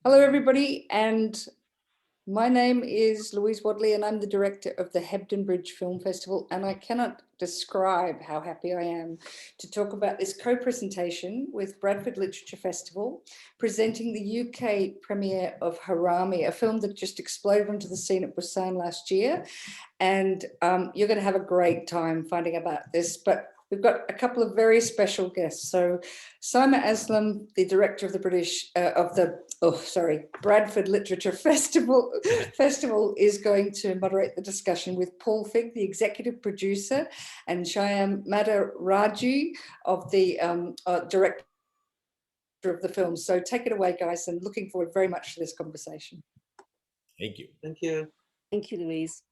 Hello, everybody, and my name is Louise Wadley, and I'm the director of the Hebden Bridge Film Festival, and I cannot describe how happy I am to talk about this co-presentation with Bradford Literature Festival, presenting the UK premiere of Harami, a film that just exploded onto the scene at Busan last year, and you're going to have a great time finding about this, but we've got a couple of very special guests. So Symia Aslam, the director of the Bradford Literature Festival, is going to moderate the discussion with Paul Feig, the executive producer, and Shyam Madiraju of the director of the film. So take it away, guys, and looking forward very much to this conversation. Thank you. Thank you. Thank you, Louise.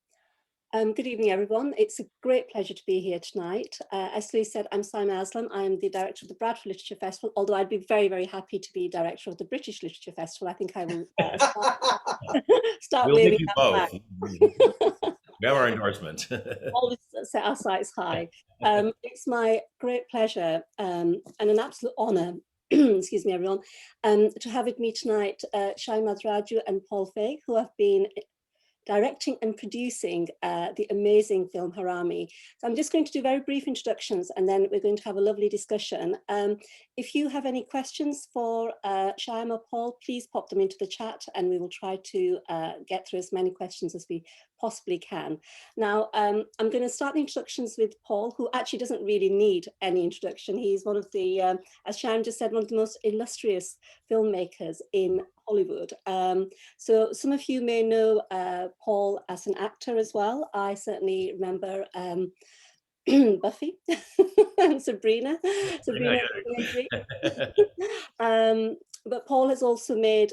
Good evening, everyone. It's a great pleasure to be here tonight. As Louise said, I'm Symia Aslam. I'm the director of the Bradford Literature Festival, although I'd be very, very happy to be director of the British Literature Festival. I think I will start We'll waving give you that both. We have our endorsement. Always set our sights high. It's my great pleasure and an absolute honour, excuse me, everyone, to have with me tonight Shyam Madiraju and Paul Feig, who have been directing and producing the amazing film Harami. So I'm just going to do very brief introductions and then we're going to have a lovely discussion. If you have any questions for Shyam or Paul, please pop them into the chat and we will try to get through as many questions as we possibly can. Now, I'm going to start the introductions with Paul, who actually doesn't really need any introduction. He's one of the, as Shyam just said, one of the most illustrious filmmakers in Hollywood. So some of you may know Paul as an actor as well. I certainly remember Buffy and Sabrina. But Paul has also made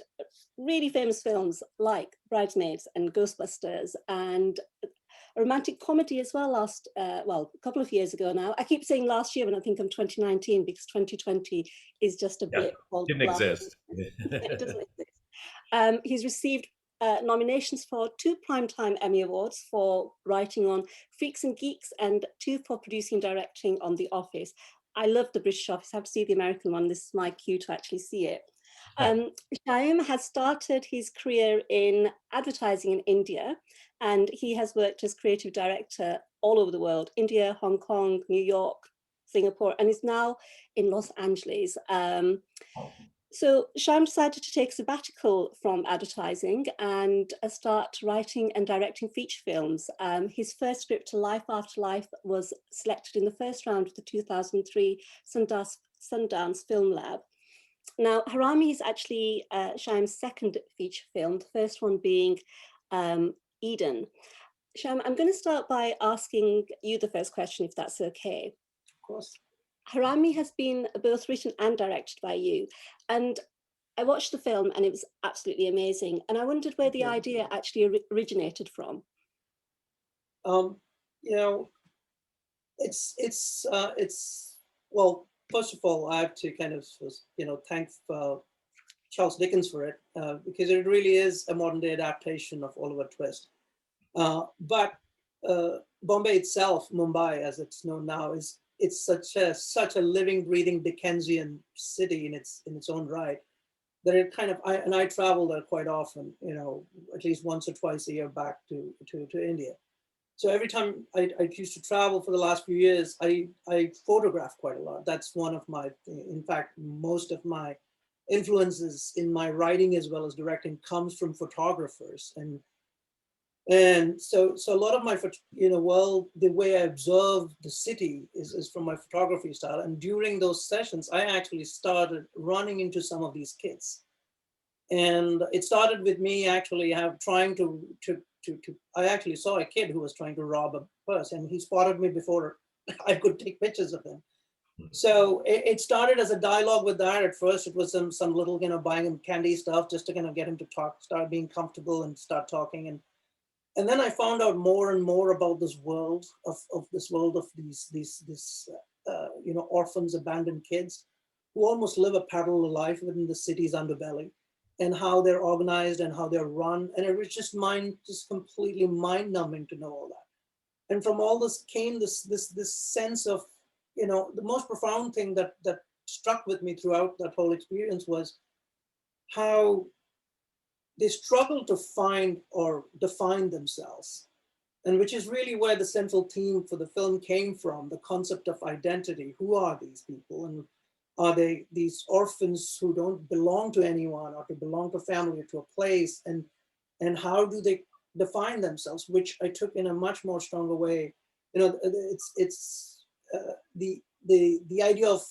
really famous films like Bridesmaids and Ghostbusters and a romantic comedy as well well, a couple of years ago now. I keep saying last year when I think I'm 2019 because 2020 is just a blip. Didn't exist. It doesn't exist. He's received nominations for 2 Primetime Emmy Awards for writing on Freaks and Geeks and 2 for producing and directing on The Office. I love the British Office. I have to see the American one. This is my cue to actually see it. Shyam has started his career in advertising in India, and he has worked as creative director all over the world, India, Hong Kong, New York, Singapore, and is now in Los Angeles. So Shyam decided to take a sabbatical from advertising and start writing and directing feature films. His first script, Life After Life, was selected in the first round of the 2003 Sundance Film Lab. Now, Harami is actually Shyam's second feature film, the first one being Eden. Shyam, I'm going to start by asking you the first question, if that's okay. Of course. Harami has been both written and directed by you. And I watched the film and it was absolutely amazing. And I wondered where the idea actually originated from. You know, well, first of all, I have to kind of, thank Charles Dickens for it, because it really is a modern day adaptation of Oliver Twist. But Bombay itself, Mumbai, as it's known now, it's such a living, breathing Dickensian city in its own right that it kind of, I travel there quite often, at least once or twice a year back to India. So every time I used to travel for the last few years, I photograph quite a lot. That's one of my, in fact, most of my influences in my writing as well as directing comes from photographers. And so a lot of my, the way I observe the city is from my photography style. And during those sessions, I actually started running into some of these kids. And it started with me actually trying to I actually saw a kid who was trying to rob a purse, and he spotted me before I could take pictures of him. So it started as a dialogue with that. At first, it was some little, buying him candy stuff just to kind of get him to talk, start being comfortable and start talking. And then I found out more and more about this world of these orphans, abandoned kids who almost live a parallel life within the city's underbelly, and how they're organized and how they're run. And it was just completely mind-numbing to know all that. And from all this came this sense of, the most profound thing that struck with me throughout that whole experience was how they struggle to find or define themselves. And which is really where the central theme for the film came from, the concept of identity. Who are these people? And are they these orphans who don't belong to anyone or to belong to family or to a place? And how do they define themselves, which I took in a much more stronger way. You know, it's the idea of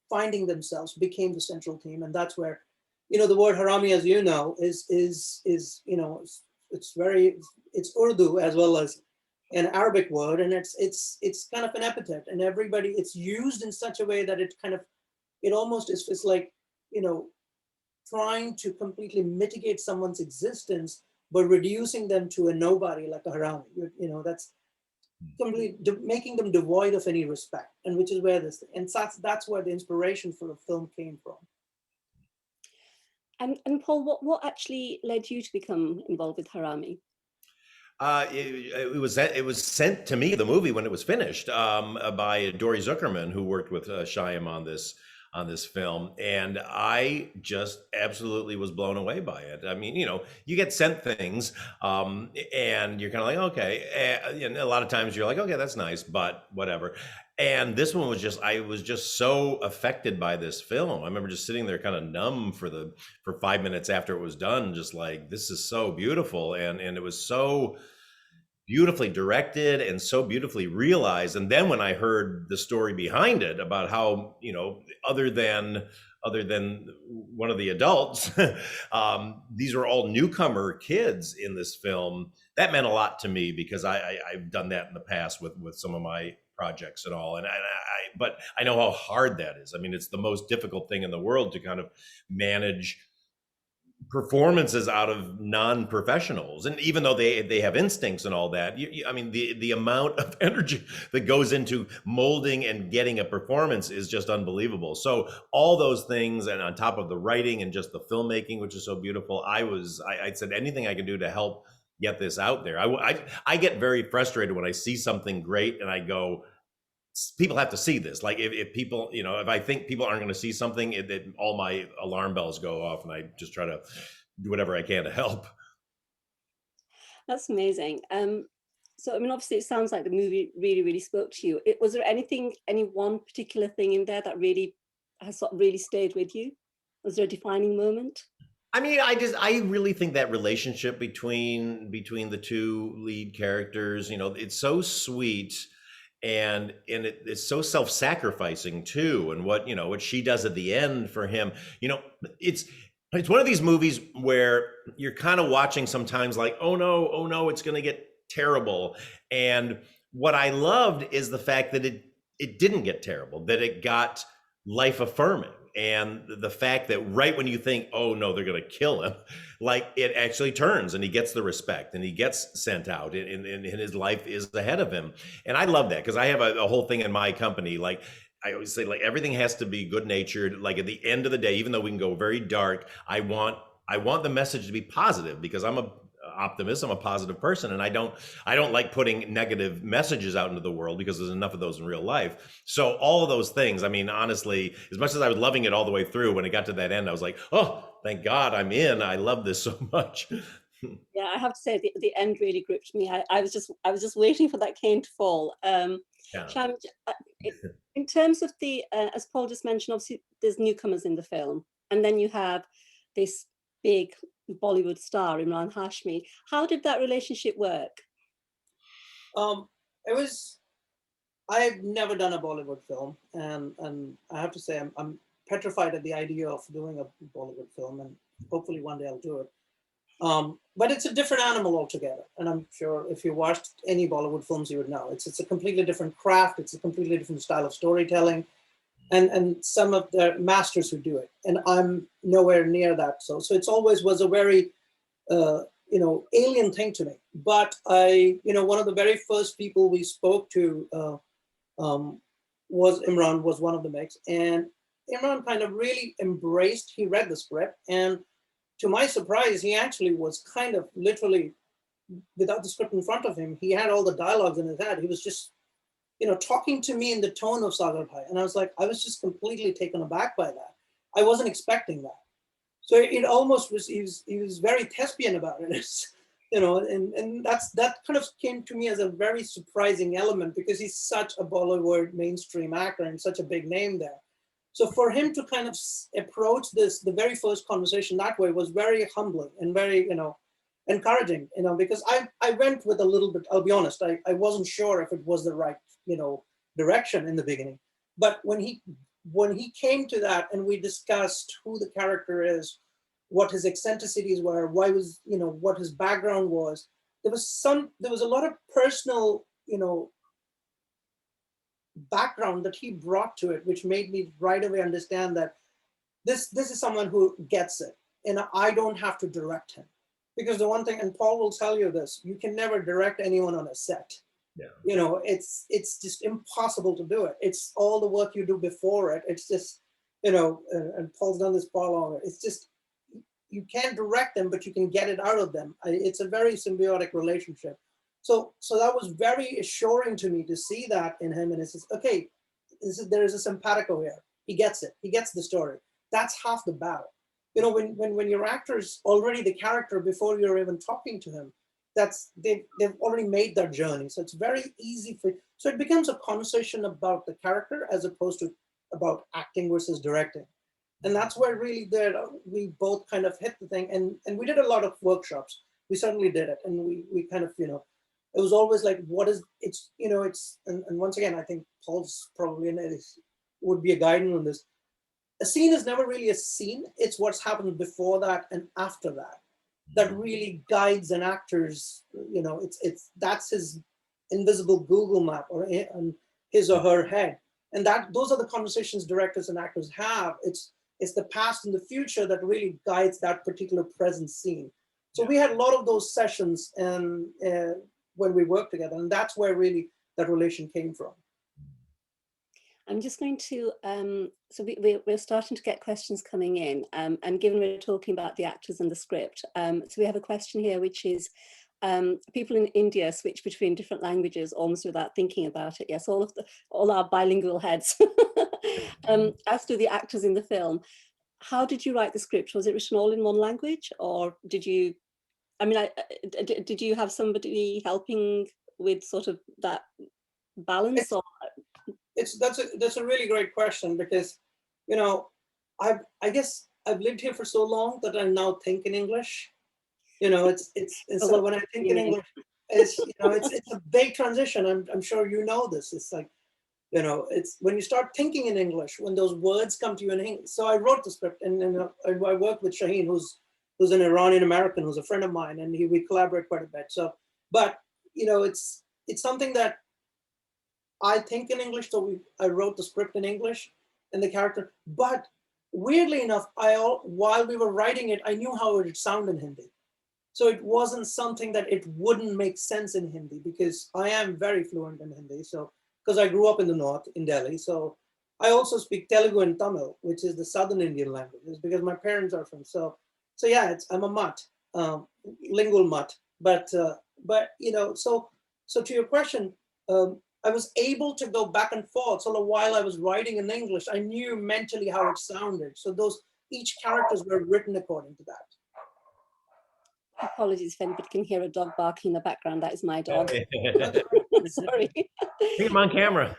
finding themselves became the central theme. And that's where, you know, the word harami, as you know, is you know, it's Urdu as well as an Arabic word, and it's kind of an epithet, and everybody, it's used in such a way that it kind of, it almost is, it's like, you know, trying to completely mitigate someone's existence, but reducing them to a nobody, like a harami. You know, that's completely making them devoid of any respect, and which is where this, and that's where the inspiration for the film came from. And Paul, what actually led you to become involved with Harami? It was sent to me, the movie, when it was finished, by Dory Zuckerman, who worked with Shyam on this film, and I just absolutely was blown away by it. I mean, you know, you get sent things, and you're kind of like, okay, and a lot of times you're like, okay, that's nice, but whatever. And this one was just, I was just so affected by this film. I remember just sitting there kind of numb for 5 minutes after it was done, just like, this is so beautiful. And it was so beautifully directed and so beautifully realized. And then when I heard the story behind it about how, you know, other than one of the adults, these were all newcomer kids in this film, that meant a lot to me, because I've done that in the past with some of my projects and all. But I know how hard that is. I mean, it's the most difficult thing in the world to kind of manage performances out of non-professionals. And even though they have instincts and all that, I mean, the amount of energy that goes into molding and getting a performance is just unbelievable. So all those things, and on top of the writing and just the filmmaking, which is so beautiful, I said anything I can do to help get this out there. I get very frustrated when I see something great and I go, people have to see this. Like if people, you know, if I think people aren't going to see something, all my alarm bells go off, and I just try to do whatever I can to help. That's amazing. So, I mean, obviously it sounds like the movie really, really spoke to you. Was there any one particular thing in there that really has sort of really stayed with you? Was there a defining moment? I mean, I really think that relationship between the two lead characters, you know, it's so sweet, and it's so self-sacrificing too. And what she does at the end for him, you know, it's one of these movies where you're kind of watching sometimes like, oh no, it's going to get terrible. And what I loved is the fact that it didn't get terrible, that it got life affirming. And the fact that right when you think, oh no, they're going to kill him, like it actually turns and he gets the respect and he gets sent out and his life is ahead of him. And I love that, because I have a whole thing in my company. Like I always say, like everything has to be good natured. Like at the end of the day, even though we can go very dark, I want the message to be positive, because I'm a optimist, I'm a positive person, and I don't like putting negative messages out into the world, because there's enough of those in real life. So all of those things, I mean, honestly, as much as I was loving it all the way through, when it got to that end, I was like, oh, thank God I'm in. I love this so much. Yeah, I have to say the end really gripped me. I was just waiting for that cane to fall. Yeah. Shyam, in terms of the, as Paul just mentioned, obviously there's newcomers in the film, and then you have this big Bollywood star, Imran Hashmi. How did that relationship work? I've never done a Bollywood film, and I have to say I'm petrified at the idea of doing a Bollywood film, and hopefully one day I'll do it. But it's a different animal altogether, and I'm sure if you watched any Bollywood films, you would know it's a completely different craft. It's a completely different style of storytelling, and some of the masters who do it, and I'm nowhere near that. So it always was a very alien thing to me. But one of the very first people we spoke to was Imran, was one of the mix, and Imran kind of really embraced. He read the script, and to my surprise, he actually was kind of literally, without the script in front of him, he had all the dialogues in his head. He was just, talking to me in the tone of Sagar Bhai. And I was just completely taken aback by that. I wasn't expecting that. So it almost was, he was very thespian about it. You know, and that kind of came to me as a very surprising element, because he's such a Bollywood mainstream actor and such a big name there. So for him to kind of approach this, the very first conversation that way, was very humbling and very, you know, encouraging, you know, because I went with a little bit, I'll be honest, I wasn't sure if it was the right, you know, direction in the beginning. But when he came to that and we discussed who the character is, what his eccentricities were, why was, you know, what his background was, there was a lot of personal, you know, background that he brought to it, which made me right away understand that this is someone who gets it, and I don't have to direct him. Because the one thing, and Paul will tell you this, you can never direct anyone on a set. Yeah. You know, it's just impossible to do it. It's all the work you do before it. It's just, you know, and Paul's done this far longer. It's just, you can't direct them, but you can get it out of them. It's a very symbiotic relationship. So that was very assuring to me to see that in him. And it's just, okay, there is a simpatico here. He gets it. He gets the story. That's half the battle. You know, when your actor's already the character before you're even talking to him, they've already made that journey. So it's very easy so it becomes a conversation about the character as opposed to about acting versus directing. And that's where really we both kind of hit the thing. And we did a lot of workshops. We certainly did it. And we kind of, you know, it was always like, and once again, I think Paul's probably would be a guidance on this. A scene is never really a scene. It's what's happened before that and after that really guides an actor's, you know, that's his invisible Google map or in his or her head. And those are the conversations directors and actors have. It's the past and the future that really guides that particular present scene. So we had a lot of those sessions and when we worked together, and that's where really that relation came from. I'm just going to, so we're starting to get questions coming in, and given we're talking about the actors and the script, so we have a question here, which is, people in India switch between different languages almost without thinking about it. Yes, all our bilingual heads, as do the actors in the film. How did you write the script? Was it written all in one language, or did you, I mean, did you have somebody helping with sort of that balance? That's a really great question, because, you know, I guess I've lived here for so long that I now think in English. You know, so when I think in English, it's, you know, it's a big transition. I'm sure you know this. It's like, you know, it's when you start thinking in English, when those words come to you in English. So I wrote the script, and I worked with Shaheen, who's an Iranian American, who's a friend of mine, and we collaborate quite a bit. So, but you know, it's something that I think in English. So I wrote the script in English and the character. But weirdly enough, while we were writing it, I knew how it would sound in Hindi. So it wasn't something that it wouldn't make sense in Hindi, because I am very fluent in Hindi. So, because I grew up in the north, in Delhi. So I also speak Telugu and Tamil, which is the southern Indian languages, because my parents are from. So yeah, I'm a mutt, lingual mutt. But you know, so to your question, I was able to go back and forth. So while I was writing in English, I knew mentally how it sounded. So each characters were written according to that. Apologies if anybody can hear a dog barking in the background. That is my dog. Sorry. Think I'm on camera.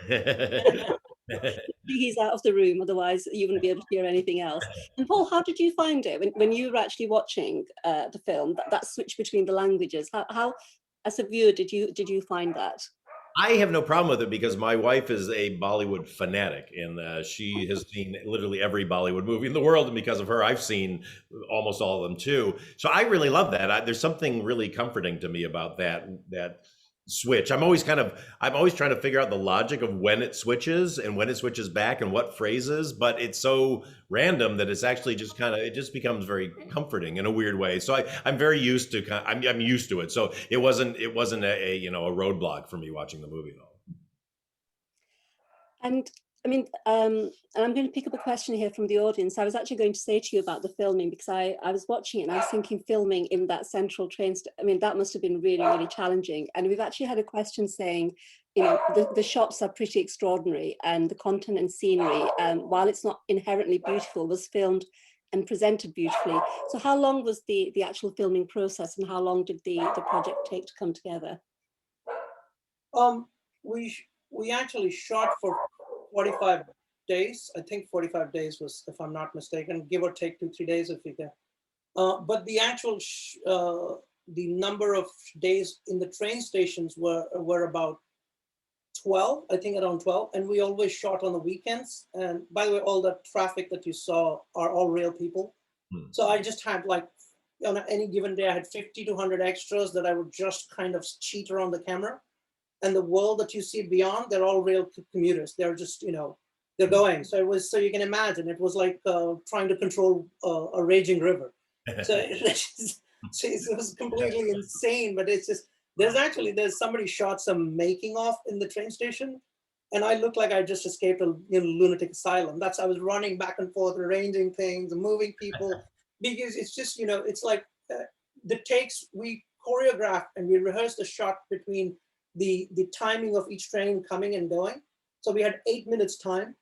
He's out of the room, otherwise you wouldn't be able to hear anything else. And Paul, how did you find it when you were actually watching the film, that switch between the languages? How as a viewer, did you find that? I have no problem with it, because my wife is a Bollywood fanatic, and she has seen literally every Bollywood movie in the world. And because of her, I've seen almost all of them too. So I really love that. There's something really comforting to me about that switch. I'm always trying to figure out the logic of when it switches and when it switches back and what phrases, but it's so random that it's actually just it just becomes very comforting in a weird way. So I'm very used to I'm used to it. So it wasn't a you know, a roadblock for me watching the movie at all. And I mean, and I'm going to pick up a question here from the audience. I was actually going to say to you about the filming, because I was watching it and I was thinking filming in that central train I mean, that must have been really, really challenging. And we've actually had a question saying, you know, the shots are pretty extraordinary, and the content and scenery, while it's not inherently beautiful, was filmed and presented beautifully. So how long was the actual filming process, and how long did the project take to come together? We actually shot for 45 days. I think 45 days was, if I'm not mistaken, give or take 2-3 days if you can. But the actual the number of days in the train stations were about 12, I think around 12, and we always shot on the weekends. And by the way, all the traffic that you saw are all real people. So I just had, like, on any given day, I had 50 to 100 extras that I would just kind of cheat around the camera. And the world that you see beyond, they're all real commuters. They're just, they're going. So so you can imagine, it was like trying to control a raging river. So it was completely insane, but it's just, there's somebody shot some making of in the train station, and I looked like I just escaped a lunatic asylum. I was running back and forth, arranging things, moving people, because it's just, it's like the takes, we choreographed and we rehearsed the shot between the timing of each train coming and going. So we had 8 minutes time.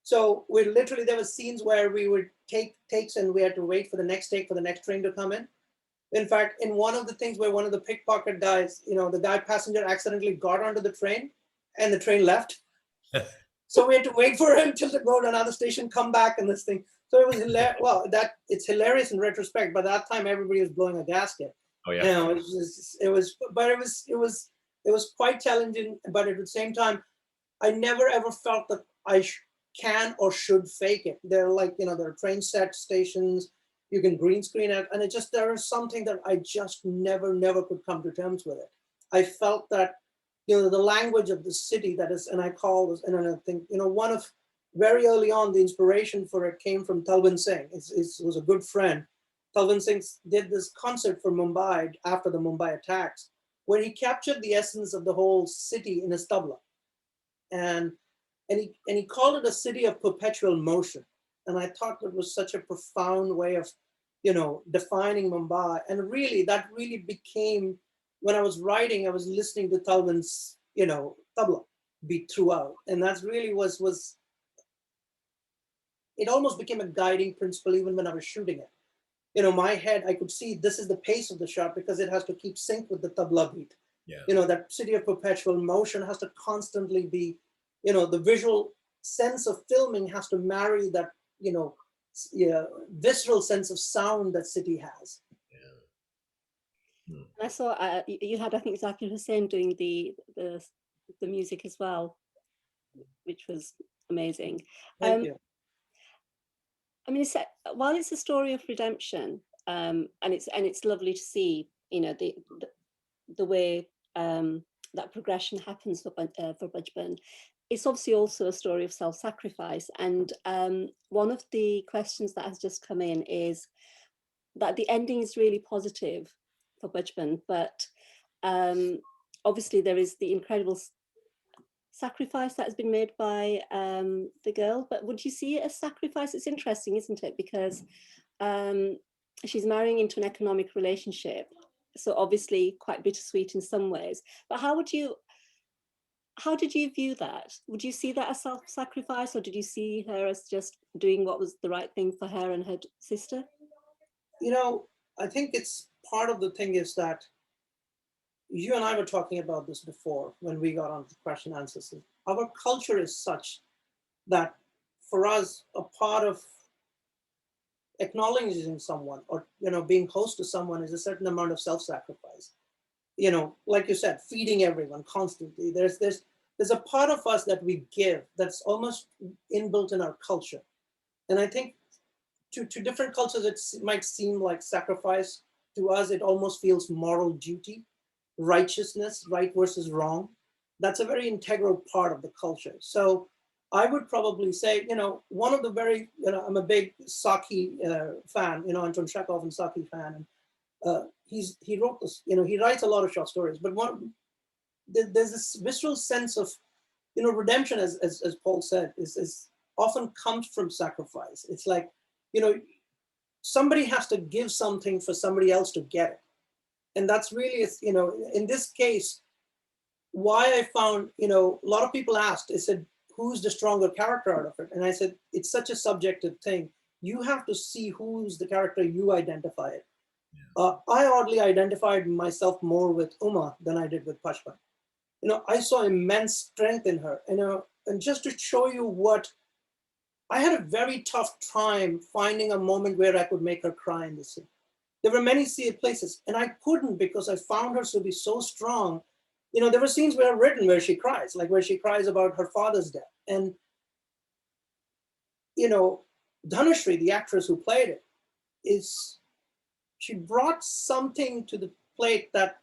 So we literally, there were scenes where we would take takes and we had to wait for the next take for the next train to come in. In fact, in one of the things where one of the pickpocket guys, the guy passenger accidentally got onto the train and the train left. So we had to wait for him till to go to another station, come back, and this thing. So it was hilarious. Well, it's hilarious in retrospect. By that time, everybody was blowing a gasket. Oh yeah. It was quite challenging. But at the same time, I never ever felt that I can or should fake it. They're like, there are train set stations, you can green screen it, and there is something that I just never could come to terms with it. I felt that, the language of the city that is, and I think, one of, very early on, the inspiration for it came from Talvin Singh. It was a good friend. Talvin Singh did this concert for Mumbai after the Mumbai attacks, where he captured the essence of the whole city in his tabla. And he called it a city of perpetual motion. And I thought that was such a profound way of, defining Mumbai. And really, that really became, when I was writing, I was listening to Talvin's, tabla beat throughout. And that really was, it almost became a guiding principle even when I was shooting it. My head, I could see this is the pace of the shot because it has to keep sync with the tabla beat. Yeah. That city of perpetual motion has to constantly be, the visual sense of filming has to marry that, visceral sense of sound that city has. Yeah. I saw you had, I think, Zakir Hussain doing the music as well, which was amazing. Thank you. I mean, while it's a story of redemption, and it's lovely to see, the way that progression happens for Bachpan, it's obviously also a story of self-sacrifice. And one of the questions that has just come in is that the ending is really positive for Bachpan, but obviously there is the incredible sacrifice that has been made by the girl. But would you see it as sacrifice? It's interesting, isn't it? Because she's marrying into an economic relationship, so obviously quite bittersweet in some ways. But how did you view that? Would you see that as self-sacrifice, or did you see her as just doing what was the right thing for her and her sister? I think it's part of the thing is that you and I were talking about this before when we got on the question and answer system. Our culture is such that for us, a part of acknowledging someone or, being host to someone is a certain amount of self-sacrifice. Like you said, feeding everyone constantly. There's a part of us that we give that's almost inbuilt in our culture. And I think to different cultures, it might seem like sacrifice. To us, it almost feels moral duty, righteousness, right versus wrong. That's a very integral part of the culture. So I would probably say, one of the very, I'm a big Saki fan, Anton Chekhov and Saki fan. And he wrote this, he writes a lot of short stories, but there's this visceral sense of, redemption, as Paul said, is often comes from sacrifice. It's like, somebody has to give something for somebody else to get it. And that's really, in this case, why I found, a lot of people asked, they said, who's the stronger character out of it? And I said, it's such a subjective thing. you have to see who's the character you identify it. I oddly identified myself more with Uma than I did with Pashpa. I saw immense strength in her. And just to show you what, I had a very tough time finding a moment where I could make her cry in the scene. There were many places, and I couldn't because I found her to be so strong. There were scenes where I've written where she cries, like where she cries about her father's death. And, Dhanushree, the actress who played it, she brought something to the plate that,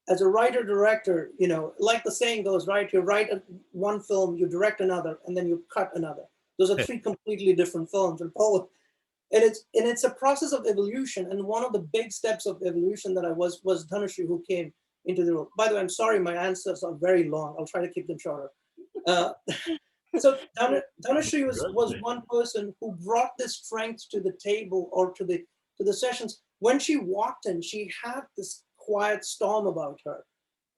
as a writer-director, like the saying goes, right? You write one film, you direct another, and then you cut another. Those are three completely different films. And it's a process of evolution. And one of the big steps of evolution that I was Dhanushree, who came into the role. By the way, I'm sorry, my answers are very long. I'll try to keep them shorter. So Dhanushree was one person who brought this strength to the table or to the sessions. When she walked in, she had this quiet storm about her.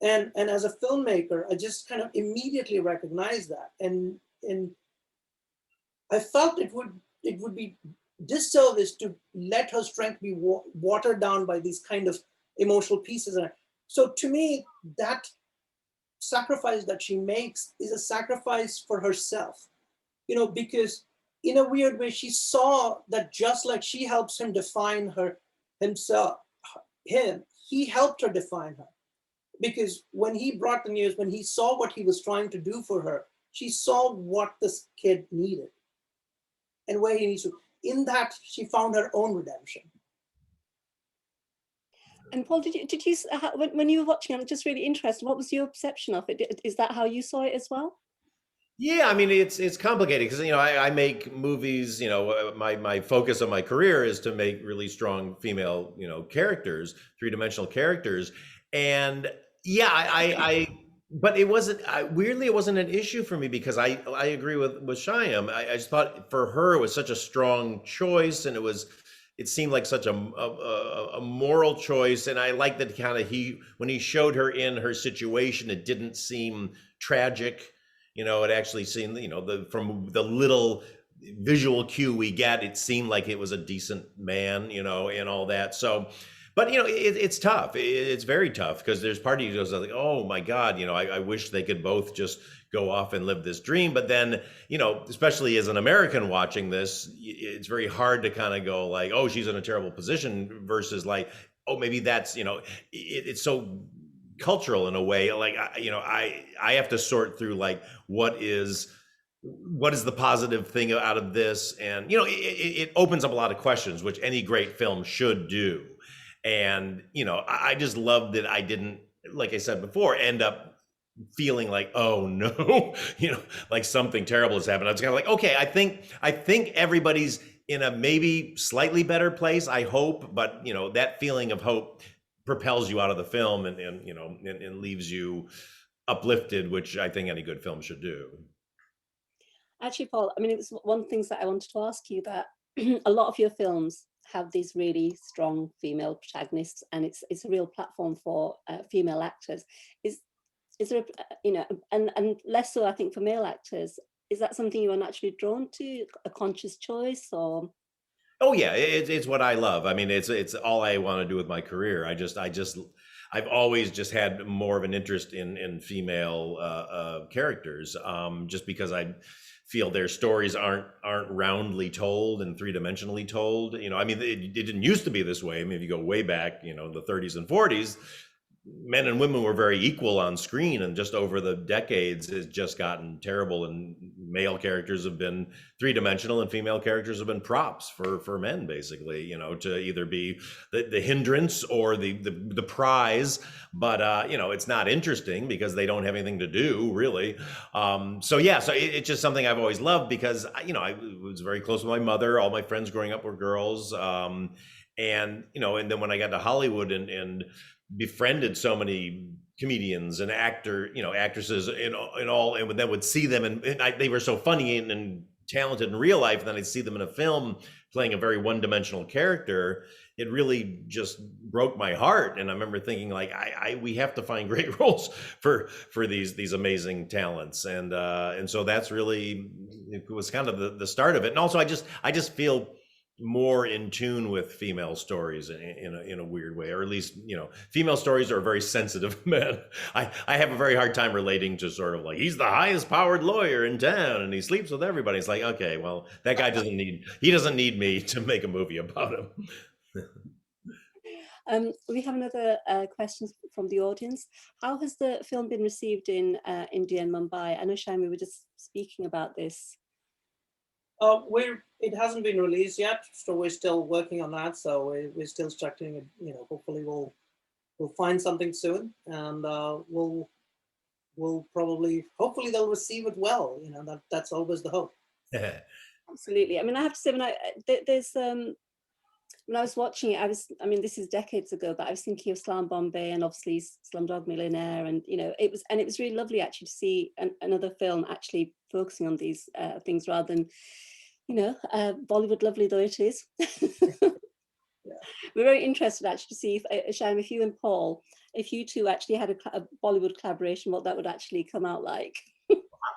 And as a filmmaker, I just kind of immediately recognized that. And I felt it would be disservice to let her strength be watered down by these kind of emotional pieces. So to me, that sacrifice that she makes is a sacrifice for herself, because in a weird way, she saw that just like she helps him define he helped her define her. Because when he brought the news, when he saw what he was trying to do for her, she saw what this kid needed and where he needs to. In that, she found her own redemption. And Paul, did you when you were watching, I'm just really interested, what was your perception of it? Is that how you saw it as well? Yeah, I mean, it's complicated because, I make movies, my focus of my career is to make really strong female, characters, three-dimensional characters. And yeah, but it wasn't, weirdly, it wasn't an issue for me because I agree with Shyam. I just thought for her, it was such a strong choice, and it seemed like such a moral choice. And I liked that kind of when he showed her in her situation, it didn't seem tragic. It actually seemed, from the little visual cue we get, it seemed like it was a decent man, and all that. So, but, it's tough. It's very tough because there's part of you goes like, oh my God, I wish they could both just go off and live this dream. But then, especially as an American watching this, it's very hard to kind of go like, oh, she's in a terrible position versus like, oh, maybe that's, it's so cultural in a way. Like, I have to sort through like, what is the positive thing out of this? And, it opens up a lot of questions, which any great film should do. And, I just loved that I didn't, like I said before, end up feeling like, oh no, like something terrible has happened. I was kind of like, okay, I think everybody's in a maybe slightly better place, I hope, but that feeling of hope propels you out of the film and leaves you uplifted, which I think any good film should do. Actually, Paul, I mean, it was one of the things that I wanted to ask you, that a lot of your films have these really strong female protagonists, and it's a real platform for female actors. Is there, and less so, I think, for male actors? Is that something you are naturally drawn to, a conscious choice, or? Oh yeah, it's what I love. I mean, it's all I want to do with my career. I've always just had more of an interest in female characters, just because I feel their stories aren't roundly told and three-dimensionally told. I mean, it didn't used to be this way. I mean, if you go way back, the 30s and 40s, men and women were very equal on screen, and just over the decades it's just gotten terrible, and male characters have been three-dimensional and female characters have been props for men, basically, to either be the hindrance or the prize. But it's not interesting because they don't have anything to do, really. So it's just something I've always loved because I was very close with my mother. All my friends growing up were girls, and then when I got to Hollywood and befriended so many comedians and actresses in all, and then would see them, and they were so funny and talented in real life, and then I'd see them in a film playing a very one-dimensional character. It really just broke my heart. And I remember thinking like, we have to find great roles for these amazing talents. And so that's really, it was kind of the start of it. And also I just feel more in tune with female stories in a weird way, or at least, you know, female stories are very sensitive men. I have a very hard time relating to sort of like, he's the highest powered lawyer in town and he sleeps with everybody. It's like, okay, well, that guy he doesn't need me to make a movie about him. We have another question from the audience. How has the film been received in India and Mumbai? I know, Shyam, we were just speaking about this. It hasn't been released yet, so we're still working on that. So we're still structuring it. You know, hopefully we'll find something soon, and we'll probably, hopefully they'll receive it well. You know, that's always the hope. Absolutely. I mean, I have to say, when I was watching it, I mean, this is decades ago, but I was thinking of Slam Bombay and obviously Slumdog Millionaire, and you know, it was really lovely actually to see another film actually focusing on these things rather than, you know, Bollywood, lovely though it is. Yeah. We're very interested actually to see if, Shyam, if you and Paul, if you two actually had a Bollywood collaboration, what that would actually come out like.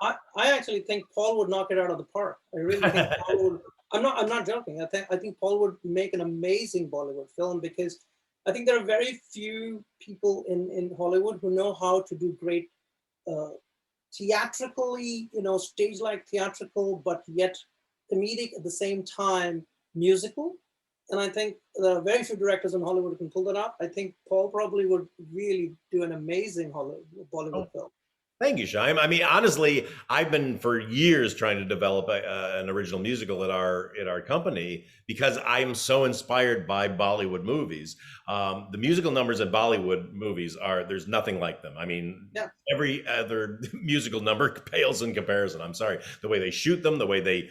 I actually think Paul would knock it out of the park. I really think Paul would. I'm not joking. I think Paul would make an amazing Bollywood film, because I think there are very few people in Hollywood who know how to do great theatrically, you know, stage-like theatrical, but yet comedic at the same time, musical. And I think there are very few directors in Hollywood who can pull that off. I think Paul probably would really do an amazing Bollywood film. Thank you, Shyam. I mean, honestly, I've been for years trying to develop an original musical at our company, because I'm so inspired by Bollywood movies. The musical numbers at Bollywood movies there's nothing like them. I mean, yeah. Every other musical number pales in comparison. I'm sorry. The way they shoot them, the way they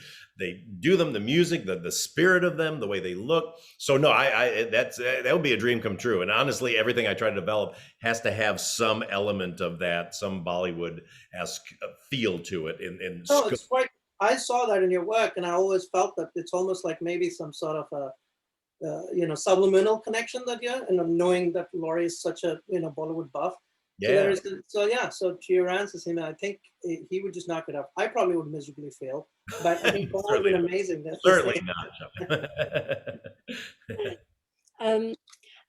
do them, the music, the spirit of them, the way they look. So no, that would be a dream come true. And honestly, everything I try to develop has to have some element of that, some Bollywood-esque feel to it. No, it's quite. I saw that in your work, and I always felt that it's almost like maybe some sort of a subliminal connection that knowing that Laurie is such a Bollywood buff. Yeah. So to your answer, Symia, I think he would just knock it up. I probably would miserably fail, but I think Paul would be amazing. Certainly not.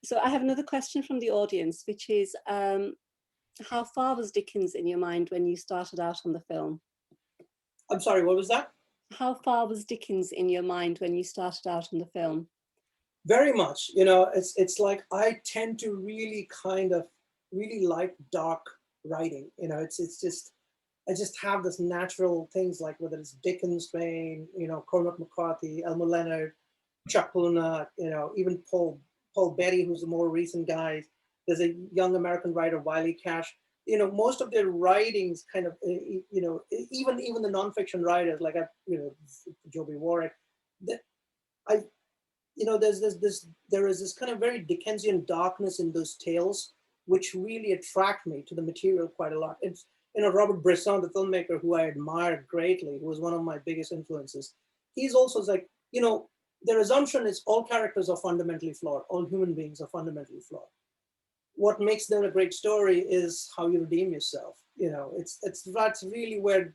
So I have another question from the audience, which is, how far was Dickens in your mind when you started out on the film? I'm sorry, what was that? How far was Dickens in your mind when you started out on the film? Very much. You know, it's like I tend to really like dark writing. You know, it's just, I just have this natural things, like whether it's Dickens, Twain, Cormac McCarthy, Elmer Leonard, Chuck Palahniuk, even Paul Beatty, who's the more recent guy. There's a young American writer, Wiley Cash. Most of their writings kind of, even the nonfiction writers like Joby Warwick, there is this kind of very Dickensian darkness in those tales, which really attract me to the material quite a lot. It's, Robert Bresson, the filmmaker who I admired greatly, who was one of my biggest influences. He's also like, their assumption is all characters are fundamentally flawed. All human beings are fundamentally flawed. What makes them a great story is how you redeem yourself. That's really where,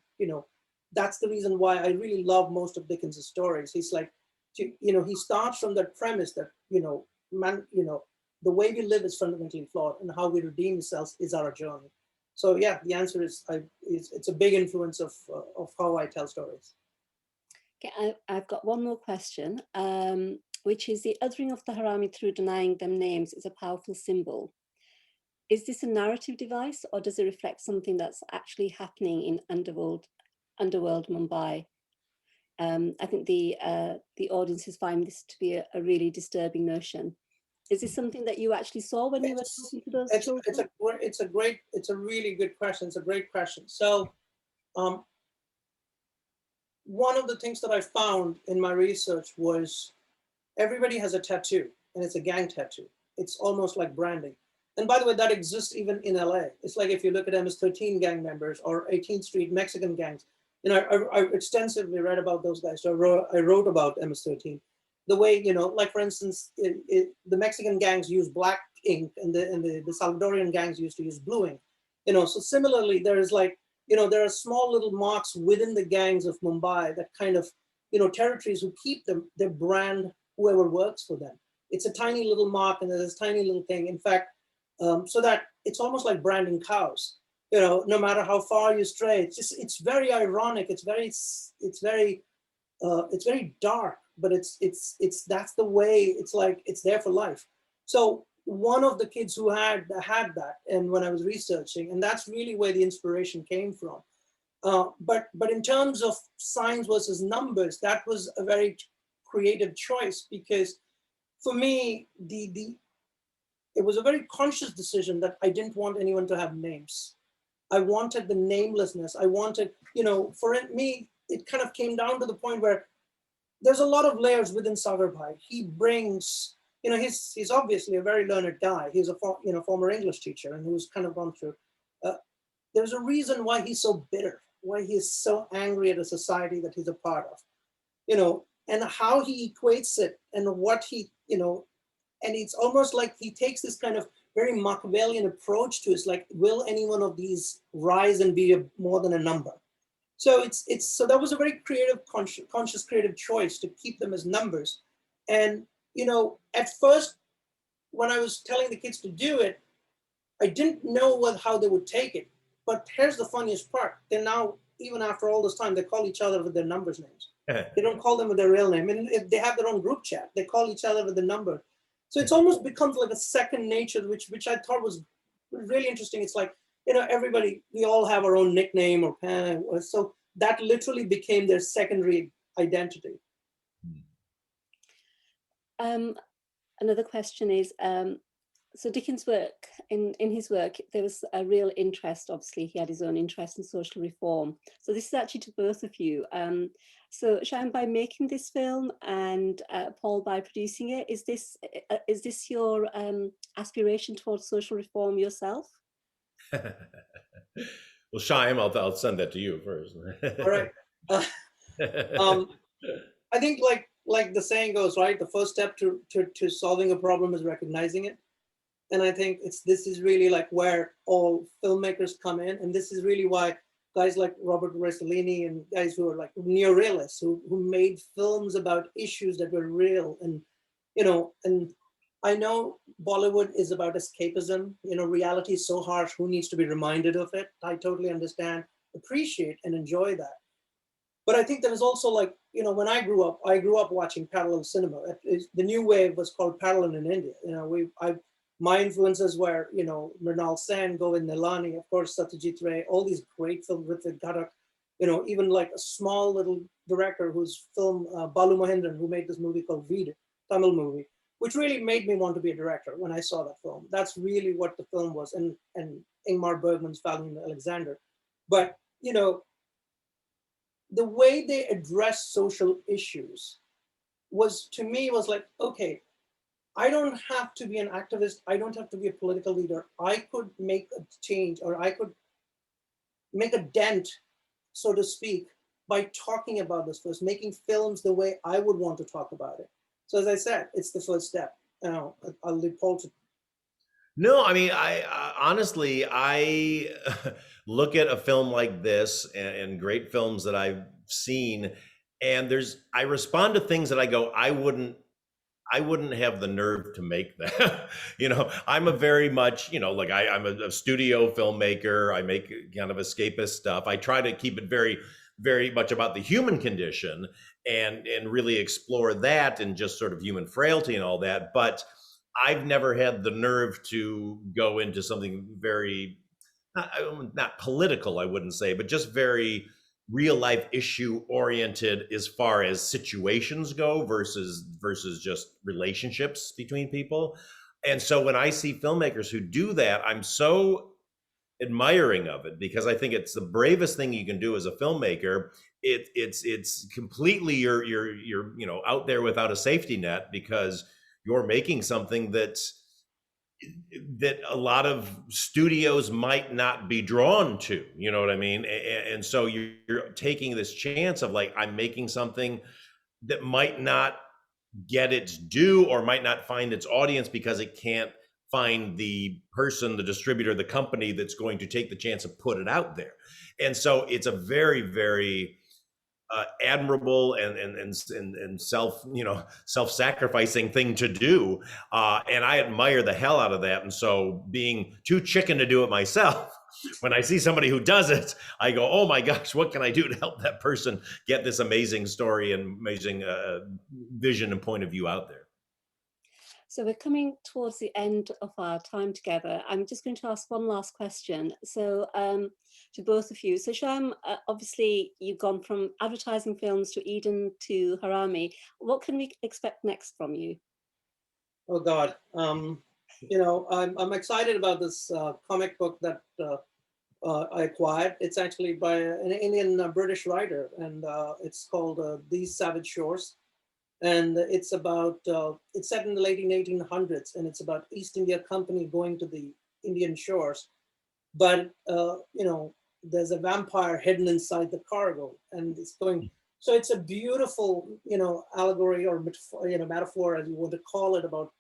that's the reason why I really love most of Dickens' stories. He's like, he starts from that premise that, the way we live is fundamentally flawed, and how we redeem ourselves is our journey. So yeah, the answer is it's a big influence of how I tell stories. Okay, I've got one more question, which is the othering of the Harami through denying them names is a powerful symbol. Is this a narrative device, or does it reflect something that's actually happening in underworld Mumbai? I think the audiences find this to be a really disturbing notion. Is this something that you actually saw when you were talking to those children? It's a really good question. It's a great question. So, one of the things that I found in my research was everybody has a tattoo, and it's a gang tattoo. It's almost like branding. And by the way, that exists even in LA. It's like if you look at MS-13 gang members or 18th Street Mexican gangs. I extensively read about those guys. So I wrote about MS-13. The way, like for instance, the Mexican gangs use black ink, and the Salvadorian gangs used to use blue ink. So similarly, there is like, there are small little marks within the gangs of Mumbai that kind of, territories who keep them, their brand, whoever works for them. It's a tiny little mark and there's this tiny little thing. In fact, so that it's almost like branding cows. No matter how far you stray, it's very ironic. It's very dark, but that's the way. It's like it's there for life. So one of the kids who had that, and when I was researching, and that's really where the inspiration came from. But in terms of signs versus numbers, that was a very creative choice, because for me, it was a very conscious decision that I didn't want anyone to have names. I wanted the namelessness. I wanted, for me, it kind of came down to the point where there's a lot of layers within Sagar Bhai. He brings, he's obviously a very learned guy. He's a former English teacher and who's kind of gone through. There's a reason why he's so bitter, why he's so angry at a society that he's a part of, and how he equates it and what he, and it's almost like he takes this kind of very Machiavellian approach to it. It's like, will any one of these rise and be more than a number? So so that was a very creative, conscious creative choice to keep them as numbers. And, at first, when I was telling the kids to do it, I didn't know how they would take it. But here's the funniest part. They're now, even after all this time, they call each other with their numbers names. They don't call them with their real name. And if they have their own group chat, they call each other with the number. So it's almost becomes like a second nature, which I thought was really interesting. It's like, everybody, we all have our own nickname or so that literally became their secondary identity. Another question is, so Dickens' work, in his work, there was a real interest, obviously he had his own interest in social reform. So this is actually to both of you. So Shyam, by making this film and Paul by producing it, is this your aspiration towards social reform yourself? Well, Shyam, I'll send that to you first. All right. I think like the saying goes, right? The first step to solving a problem is recognizing it. And I think this is really like where all filmmakers come in. And this is really why guys like Robert Rossellini and guys who are like neorealists who made films about issues that were real. And, and I know Bollywood is about escapism. Reality is so harsh. Who needs to be reminded of it? I totally understand, appreciate, and enjoy that. But I think there is also like, when I grew up watching parallel cinema. The new wave was called parallel in India. My influences were, Mrinal Sen, Govind Nilani, of course, Satyajit Ray, all these great films with the Garak, even like a small little director whose film, Balu Mahendran, who made this movie called Veed, Tamil movie, which really made me want to be a director when I saw that film. That's really what the film was, and Ingmar Bergman's Valiant Alexander. But, the way they address social issues to me was like, okay, I don't have to be an activist. I don't have to be a political leader. I could make a change, or I could make a dent, so to speak, by talking about this first, making films the way I would want to talk about it. So as I said, it's the first step. I'll leave Paul to. No, I mean, I honestly, I look at a film like this and great films that I've seen, and I respond to things that I go, I wouldn't have the nerve to make that. I'm a very much, like I'm a studio filmmaker. I make kind of escapist stuff. I try to keep it very, very much about the human condition and really explore that and just sort of human frailty and all that. But I've never had the nerve to go into something very, not political, I wouldn't say, but just very real life issue oriented as far as situations go versus just relationships between people. And so when I see filmmakers who do that, I'm so admiring of it, because I think it's the bravest thing you can do as a filmmaker. It's completely you're out there without a safety net, because you're making something that a lot of studios might not be drawn to, you know what I mean? And so you're taking this chance of like, I'm making something that might not get its due or might not find its audience because it can't find the person, the distributor, the company that's going to take the chance to put it out there. And so it's a very, very admirable and self-sacrificing thing to do, and I admire the hell out of that. And so, being too chicken to do it myself, when I see somebody who does it, I go, oh my gosh, what can I do to help that person get this amazing story and amazing vision and point of view out there? So we're coming towards the end of our time together. I'm just going to ask one last question. So to both of you. So Shyam, obviously you've gone from advertising films to Eden to Harami. What can we expect next from you? Oh God, you know, I'm excited about this comic book that I acquired. It's actually by an Indian British writer, and it's called These Savage Shores. And it's about, it's set in the late 1800s, and it's about East India Company going to the Indian shores. But, you know, there's a vampire hidden inside the cargo, and it's going, so it's a beautiful, you know, allegory or metaphor, as you want to call it, about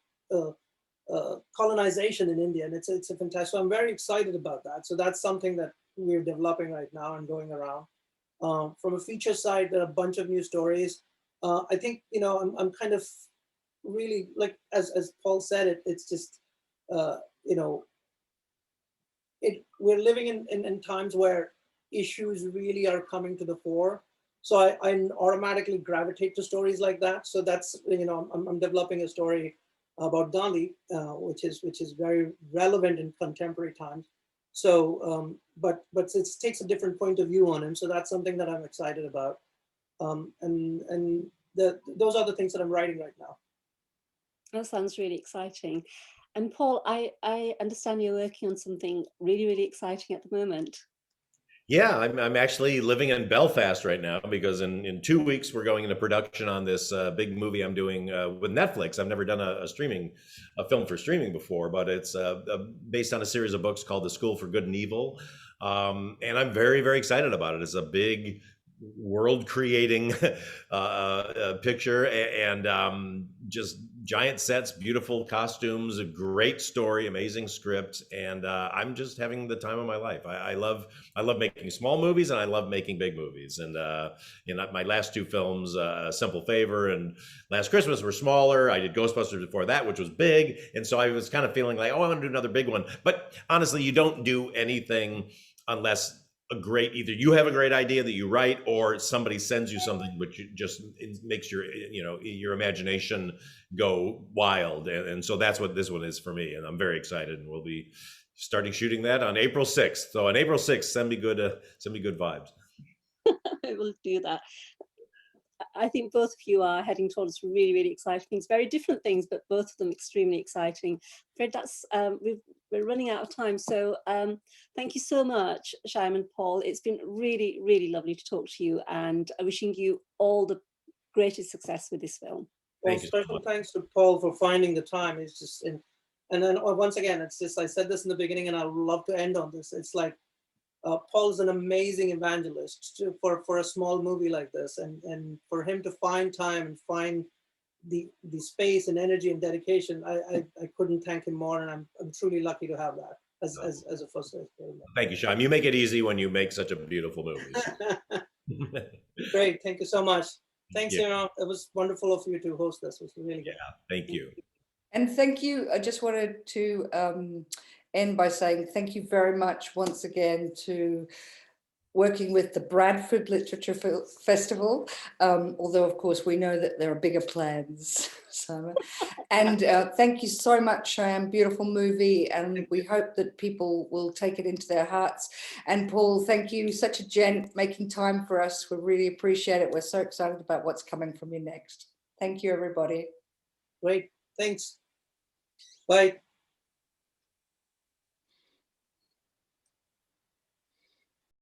colonization in India. And it's a fantastic, so I'm very excited about that. So that's something that we're developing right now and going around. From a feature side, there are a bunch of new stories. I think, you know, I'm kind of really, like, as Paul said, it's just, you know, we're living in times where issues really are coming to the fore. So I automatically gravitate to stories like that. So that's, you know, I'm developing a story about Gandhi, which is very relevant in contemporary times. So, but it takes a different point of view on him. So that's something that I'm excited about. And those are the things that I'm writing right now. That sounds really exciting. And Paul, I understand you're working on something really, really exciting at the moment. Yeah, I'm actually living in Belfast right now because in 2 weeks we're going into production on this big movie I'm doing with Netflix. I've never done a film for streaming before, but it's based on a series of books called The School for Good and Evil, and I'm very, very excited about it. It's a big world-creating picture, and just giant sets, beautiful costumes, a great story, amazing script, and I'm just having the time of my life. I love making small movies, and I love making big movies. And you know, my last two films, Simple Favor and Last Christmas, were smaller. I did Ghostbusters before that, which was big, and so I was kind of feeling like, oh, I want to do another big one. But honestly, you don't do anything unless either you have a great idea that you write, or somebody sends you something which it makes your imagination go wild, and so that's what this one is for me, and I'm very excited, and we'll be starting shooting that on April 6th. So on April 6th, send me good vibes. I will do that. I think both of you are heading towards really, really exciting things, very different things, but both of them extremely exciting. I'm afraid that's, we're running out of time. So thank you so much, Shyam and Paul. It's been really, really lovely to talk to you, and wishing you all the greatest success with this film. Well, special thanks to Paul for finding the time. It's just, and then once again, it's just, I said this in the beginning, and I would love to end on this. It's like, Paul's an amazing evangelist for a small movie like this, and for him to find time and find the space and energy and dedication, I couldn't thank him more, and I'm truly lucky to have that as a first. Thank you, Shyam. You make it easy when you make such a beautiful movie. Great, thank you so much. Thanks, Symia. It was wonderful of you to host this. It was really good. Yeah, thank you. And thank you. I just wanted to end by saying thank you very much once again to working with the Bradford Literature Festival, although of course we know that there are bigger plans. So, and thank you so much, Shyam. Beautiful movie, and we hope that people will take it into their hearts. And Paul, thank you, such a gent, making time for us. We really appreciate it. We're so excited about what's coming from you next. Thank you, everybody. Great, thanks. Bye.